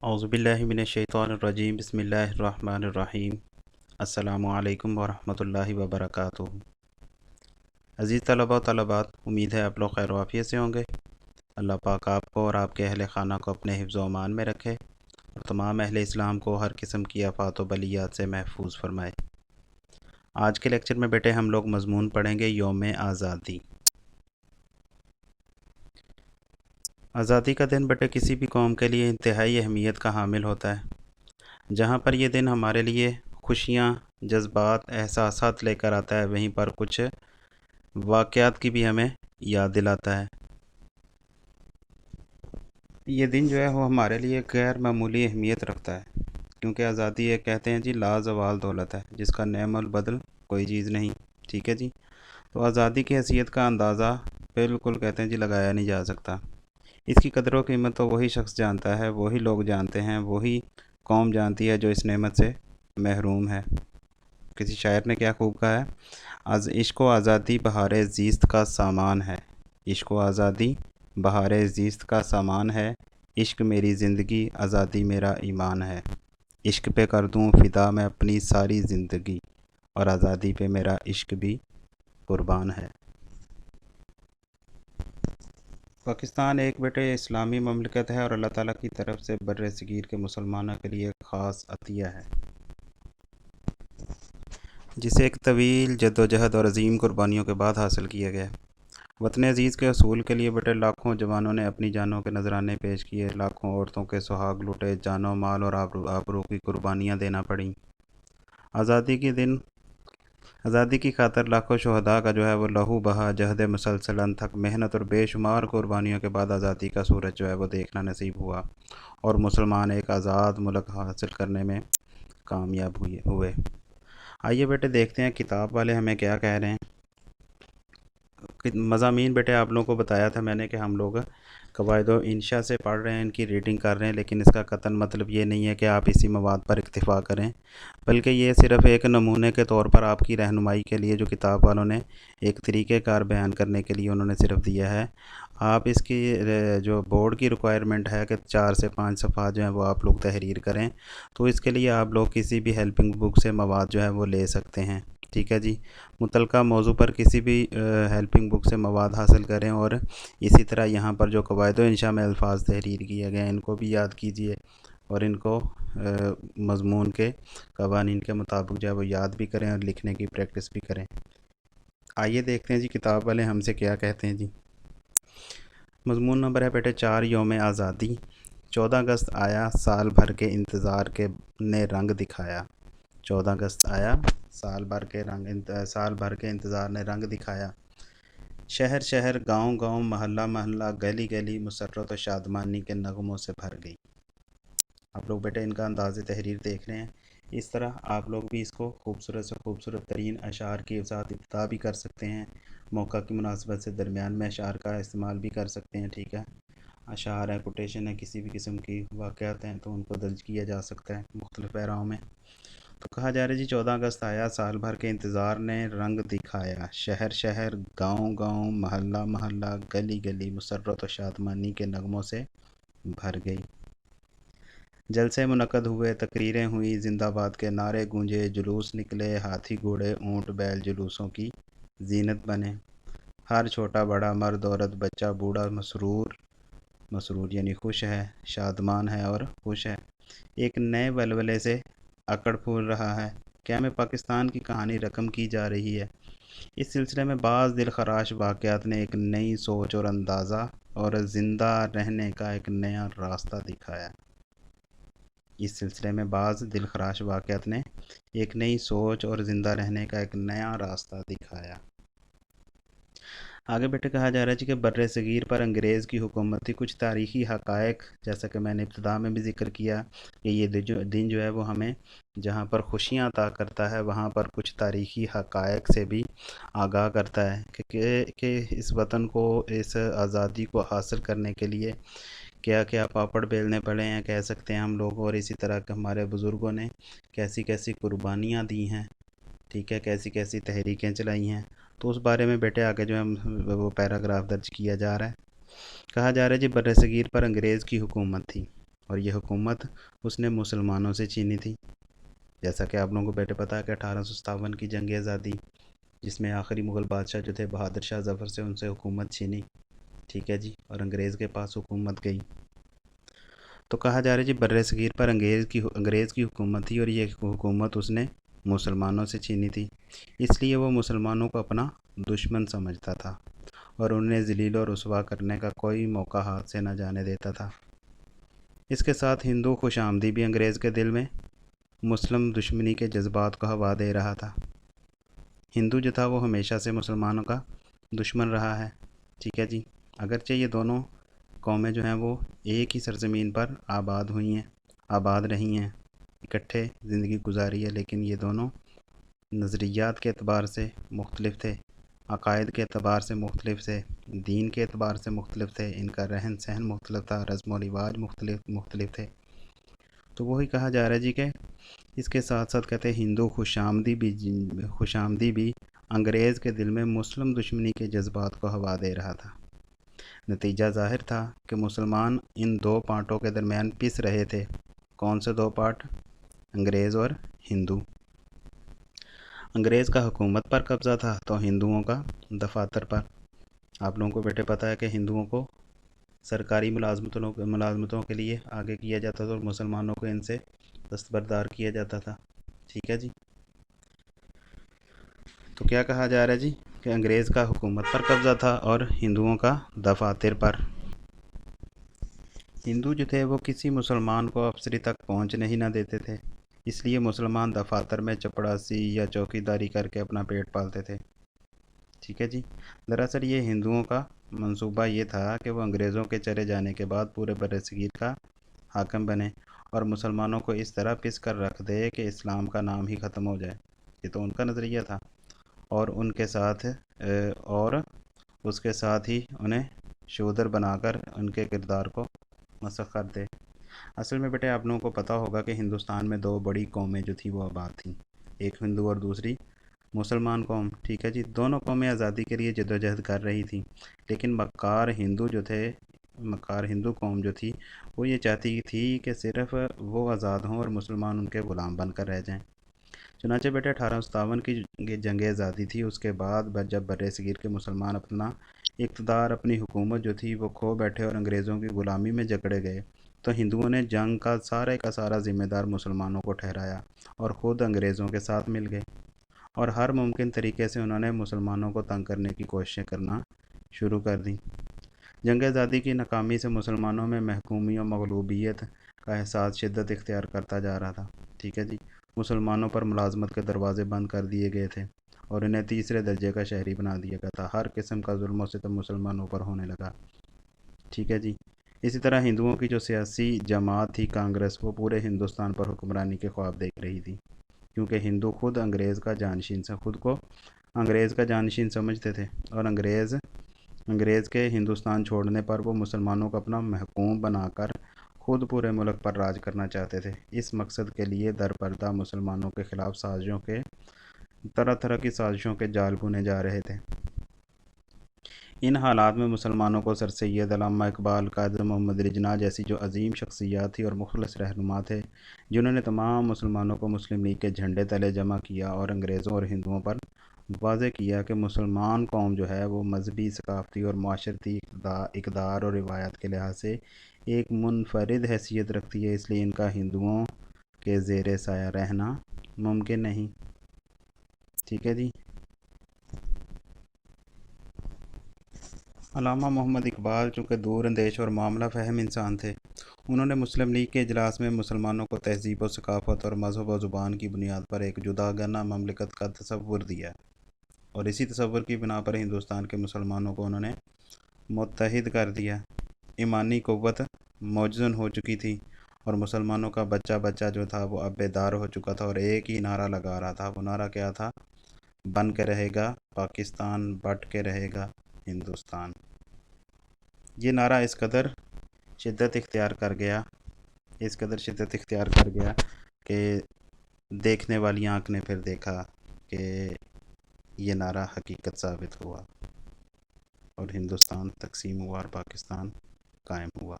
اعوذ باللہ من الشیطان الرجیم بسم اللہ الرحمن الرحیم السلام علیکم ورحمۃ اللہ وبرکاتہ۔ عزیز طلباء و طالبات، امید ہے آپ لوگ خیر و عافیت سے ہوں گے۔ اللہ پاک آپ کو اور آپ کے اہل خانہ کو اپنے حفظ و امان میں رکھے اور تمام اہل اسلام کو ہر قسم کی آفات و بلیات سے محفوظ فرمائے۔ آج کے لیکچر میں بیٹے ہم لوگ مضمون پڑھیں گے یوم آزادی۔ آزادی کا دن بیٹے کسی بھی قوم کے لیے انتہائی اہمیت کا حامل ہوتا ہے۔ جہاں پر یہ دن ہمارے لیے خوشیاں، جذبات، احساسات لے کر آتا ہے، وہیں پر کچھ واقعات کی بھی ہمیں یاد دلاتا ہے۔ یہ دن جو ہے وہ ہمارے لیے غیر معمولی اہمیت رکھتا ہے، کیونکہ آزادی ایک کہتے ہیں جی لازوال دولت ہے، جس کا نعم البدل کوئی چیز نہیں۔ ٹھیک ہے جی، تو آزادی کی حیثیت کا اندازہ بالکل کہتے ہیں جی لگایا نہیں جا سکتا۔ اس کی قدر و قیمت تو وہی شخص جانتا ہے، وہی لوگ جانتے ہیں، وہی قوم جانتی ہے جو اس نعمت سے محروم ہے۔ کسی شاعر نے کیا خوب کہا ہے، از عشق و آزادی بہار زیست کا سامان ہے، عشق و آزادی بہار زیست کا سامان ہے، عشق میری زندگی آزادی میرا ایمان ہے، عشق پہ کر دوں فدا میں اپنی ساری زندگی اور آزادی پہ میرا عشق بھی قربان ہے۔ پاکستان ایک بیٹے اسلامی مملکت ہے اور اللہ تعالیٰ کی طرف سے بر صغیر کے مسلمانوں کے لیے ایک خاص عطیہ ہے، جسے ایک طویل جد و جہد اور عظیم قربانیوں کے بعد حاصل کیا گیا۔ وطن عزیز کے اصول کے لیے بیٹے لاکھوں جوانوں نے اپنی جانوں کے نذرانے پیش کیے، لاکھوں عورتوں کے سہاگ لوٹے، جان و مال اور آبرو کی قربانیاں دینا پڑیں۔ آزادی کی خاطر لاکھوں شہداء کا جو ہے وہ لہو بہا، جہد مسلسل انتھک محنت اور بے شمار قربانیوں کے بعد آزادی کا سورج جو ہے وہ دیکھنا نصیب ہوا اور مسلمان ایک آزاد ملک حاصل کرنے میں کامیاب ہوئے۔ آئیے بیٹے دیکھتے ہیں کتاب والے ہمیں کیا کہہ رہے ہیں۔ مضامین بیٹے آپ لوگوں کو بتایا تھا میں نے کہ ہم لوگ قواعد و انشاء سے پڑھ رہے ہیں، ان کی ریڈنگ کر رہے ہیں، لیکن اس کا قطعاً مطلب یہ نہیں ہے کہ آپ اسی مواد پر اکتفا کریں، بلکہ یہ صرف ایک نمونے کے طور پر آپ کی رہنمائی کے لیے جو کتاب والوں نے ایک طریقہ کار بیان کرنے کے لیے انہوں نے صرف دیا ہے۔ آپ اس کی جو بورڈ کی ریکوائرمنٹ ہے کہ 4 سے 5 صفحات جو ہیں وہ آپ لوگ تحریر کریں، تو اس کے لیے آپ لوگ کسی بھی ہیلپنگ بک سے مواد جو ہے وہ لے سکتے ہیں۔ ٹھیک ہے جی، متعلقہ موضوع پر کسی بھی ہیلپنگ بک سے مواد حاصل کریں، اور اسی طرح یہاں پر جو قواعد و انشاء میں الفاظ تحریر کیے گئے ہیں ان کو بھی یاد کیجیے اور ان کو مضمون کے قوانین کے مطابق جو ہے وہ یاد بھی کریں اور لکھنے کی پریکٹس بھی کریں۔ آئیے دیکھتے ہیں جی کتاب والے ہم سے کیا کہتے ہیں جی۔ مضمون نمبر ہے بیٹے 4 یوم آزادی۔ 14 اگست آیا، سال بھر کے انتظار نے رنگ دکھایا۔ 14 اگست آیا، سال بھر کے انتظار نے رنگ دکھایا۔ شہر شہر، گاؤں گاؤں، محلہ محلہ، گلی گلی مسرت و شادمانی کے نغموں سے بھر گئی۔ آپ لوگ بیٹے ان کا انداز تحریر دیکھ رہے ہیں، اس طرح آپ لوگ بھی اس کو خوبصورت سے خوبصورت ترین اشعار کے ساتھ ابتدا بھی کر سکتے ہیں، موقع کی مناسبت سے درمیان میں اشعار کا استعمال بھی کر سکتے ہیں۔ ٹھیک ہے، اشعار ہے، کوٹیشن ہے، کسی بھی قسم کی واقعات ہیں تو ان کو درج کیا جا سکتا ہے مختلف پیراؤں میں۔ تو کہا جا رہا ہے جی 14 اگست آیا، سال بھر کے انتظار نے رنگ دکھایا، شہر شہر، گاؤں گاؤں، محلہ محلہ، گلی گلی مسرت و شادمانی کے نغموں سے بھر گئی۔ جلسے منعقد ہوئے، تقریریں ہوئیں، زندہ باد کے نعرے گونجے، جلوس نکلے، ہاتھی گھوڑے اونٹ بیل جلوسوں کی زینت بنے۔ ہر چھوٹا بڑا، مرد عورت بچہ بوڑھا مسرور یعنی خوش ہے، شادمان ہے اور خوش ہے، ایک نئے ولولے سے اکڑ پھول رہا ہے۔ قیام پاکستان کی کہانی رقم کی جا رہی ہے۔ اس سلسلے میں بعض دل خراش واقعات نے ایک نئی سوچ اور اندازہ اور زندہ رہنے کا ایک نیا راستہ دکھایا۔ اس سلسلے میں بعض دل خراش واقعات نے ایک نئی سوچ اور زندہ رہنے کا ایک نیا راستہ دکھایا۔ آگے بیٹے کہا جا رہا ہے جی کہ بر صغیر پر انگریز کی حکومت تھی۔ کچھ تاریخی حقائق، جیسا کہ میں نے ابتدا میں بھی ذکر کیا کہ یہ دن جو ہے وہ ہمیں جہاں پر خوشیاں عطا کرتا ہے وہاں پر کچھ تاریخی حقائق سے بھی آگاہ کرتا ہے کہ اس وطن کو، اس آزادی کو حاصل کرنے کے لیے کیا کیا پاپڑ بیلنے پڑے ہیں کہہ سکتے ہیں ہم لوگ، اور اسی طرح کہ ہمارے بزرگوں نے کیسی کیسی قربانیاں دی ہیں۔ ٹھیک ہے، کیسی کیسی تحریکیں چلائی ہیں، تو اس بارے میں بیٹے آگے جو ہے وہ پیراگراف درج کیا جا رہا ہے۔ کہا جا رہا ہے جی بر صغیر پر انگریز کی حکومت تھی اور یہ حکومت اس نے مسلمانوں سے چھینی تھی، جیسا کہ آپ لوگوں کو بیٹے پتہ ہے کہ 1857 کی جنگ آزادی، جس میں آخری مغل بادشاہ جو تھے بہادر شاہ ظفر سے ان سے حکومت چھینی، ٹھیک ہے جی، اور انگریز کے پاس حکومت گئی. تو کہا جا رہا ہے جی بر صغیر پر انگریز کی حکومت تھی، اور یہ حکومت اس نے مسلمانوں سے چھینی تھی، اس لیے وہ مسلمانوں کو اپنا دشمن سمجھتا تھا اور انہیں ذلیل و رسوا کرنے کا کوئی موقع ہاتھ سے نہ جانے دیتا تھا. اس کے ساتھ ہندو خوش آمدی بھی انگریز کے دل میں مسلم دشمنی کے جذبات کو ہوا دے رہا تھا. ہندو جو تھا وہ ہمیشہ سے مسلمانوں کا دشمن رہا ہے، ٹھیک ہے جی، اگرچہ یہ دونوں قومیں جو ہیں وہ ایک ہی سرزمین پر آباد رہی ہیں، اکٹھے زندگی گزاری ہے، لیکن یہ دونوں نظریات کے اعتبار سے مختلف تھے، عقائد کے اعتبار سے مختلف تھے، دین کے اعتبار سے مختلف تھے، ان کا رہن سہن مختلف تھا، رسم و رواج مختلف تھے. تو وہی کہا جا رہا ہے جی کہ اس کے ساتھ ساتھ کہتے ہیں ہندو خوش آمدی بھی انگریز کے دل میں مسلم دشمنی کے جذبات کو ہوا دے رہا تھا. نتیجہ ظاہر تھا کہ مسلمان ان دو پارٹوں کے درمیان پس رہے تھے. کون سے دو پارٹ؟ انگریز اور ہندو. انگریز کا حکومت پر قبضہ تھا تو ہندوؤں کا دفاتر پر. آپ لوگوں کو بیٹے پتہ ہے کہ ہندوؤں کو سرکاری ملازمتوں کے لیے آگے کیا جاتا تھا اور مسلمانوں کو ان سے دستبردار کیا جاتا تھا، ٹھیک ہے جی. تو کیا کہا جا رہا ہے جی کہ انگریز کا حکومت پر قبضہ تھا اور ہندوؤں کا دفاتر پر. ہندو جو تھے وہ کسی مسلمان کو افسری تک پہنچنے ہی نہ دیتے تھے، اس لیے مسلمان دفاتر میں چپڑاسی یا چوکیداری کر کے اپنا پیٹ پالتے تھے، ٹھیک ہے جی. دراصل یہ ہندوؤں کا منصوبہ یہ تھا کہ وہ انگریزوں کے چلے جانے کے بعد پورے برصغیر کا حاکم بنے اور مسلمانوں کو اس طرح پس کر رکھ دے کہ اسلام کا نام ہی ختم ہو جائے. یہ تو ان کا نظریہ تھا، اور اس کے ساتھ ہی انہیں شودر بنا کر ان کے کردار کو مسخ کر دے. اصل میں بیٹے آپ لوگوں کو پتہ ہوگا کہ ہندوستان میں دو بڑی قومیں جو تھیں وہ آباد تھیں، ایک ہندو اور دوسری مسلمان قوم، ٹھیک ہے جی. دونوں قومیں آزادی کے لیے جدوجہد کر رہی تھیں، لیکن مکار ہندو قوم جو تھی وہ یہ چاہتی تھی کہ صرف وہ آزاد ہوں اور مسلمان ان کے غلام بن کر رہ جائیں. چنانچہ بیٹے 1857 کی جنگ آزادی تھی، اس کے بعد جب بر صغیر کے مسلمان اپنا اقتدار، اپنی حکومت جو تھی وہ کھو بیٹھے اور انگریزوں کی غلامی میں جکڑے گئے، تو ہندوؤں نے جنگ کا سارا ذمہ دار مسلمانوں کو ٹھہرایا اور خود انگریزوں کے ساتھ مل گئے، اور ہر ممکن طریقے سے انہوں نے مسلمانوں کو تنگ کرنے کی کوششیں کرنا شروع کر دیں. جنگ آزادی کی ناکامی سے مسلمانوں میں محکومی و مغلوبیت کا احساس شدت اختیار کرتا جا رہا تھا، ٹھیک ہے جی. مسلمانوں پر ملازمت کے دروازے بند کر دیے گئے تھے اور انہیں تیسرے درجے کا شہری بنا دیا گیا تھا. ہر قسم کا ظلم و ستم مسلمانوں پر ہونے لگا، ٹھیک ہے جی. اسی طرح ہندوؤں کی جو سیاسی جماعت تھی کانگریس، وہ پورے ہندوستان پر حکمرانی کے خواب دیکھ رہی تھی، کیونکہ ہندو خود کو انگریز کا جانشین سمجھتے تھے، اور انگریز کے ہندوستان چھوڑنے پر وہ مسلمانوں کو اپنا محکوم بنا کر خود پورے ملک پر راج کرنا چاہتے تھے. اس مقصد کے لیے در پردہ مسلمانوں کے خلاف طرح کی سازشوں کے جال بنے جا رہے تھے. ان حالات میں مسلمانوں کو سر سید علامہ اقبال، قائد محمد رجنا جیسی جو عظیم شخصیات تھی اور مخلص رہنما تھے، جنہوں نے تمام مسلمانوں کو مسلم لیگ کے جھنڈے تلے جمع کیا اور انگریزوں اور ہندوؤں پر واضح کیا کہ مسلمان قوم جو ہے وہ مذہبی، ثقافتی اور معاشرتی اقدار اور روایات کے لحاظ سے ایک منفرد حیثیت رکھتی ہے، اس لیے ان کا ہندوؤں کے زیر سایہ رہنا ممکن نہیں، ٹھیک ہے جی. علامہ محمد اقبال چونکہ دور اندیش اور معاملہ فہم انسان تھے، انہوں نے مسلم لیگ کے اجلاس میں مسلمانوں کو تہذیب و ثقافت اور مذہب و زبان کی بنیاد پر ایک جداگانہ مملکت کا تصور دیا، اور اسی تصور کی بنا پر ہندوستان کے مسلمانوں کو انہوں نے متحد کر دیا. ایمانی قوت موجزن ہو چکی تھی اور مسلمانوں کا بچہ جو تھا وہ اب بیدار ہو چکا تھا اور ایک ہی نعرہ لگا رہا تھا. وہ نعرہ کیا تھا؟ بن کے رہے گا پاکستان، بٹ کے رہے گا ہندوستان. یہ نعرہ اس قدر شدت اختیار کر گیا کہ دیکھنے والی آنکھ نے پھر دیکھا کہ یہ نعرہ حقیقت ثابت ہوا اور ہندوستان تقسیم ہوا اور پاکستان قائم ہوا.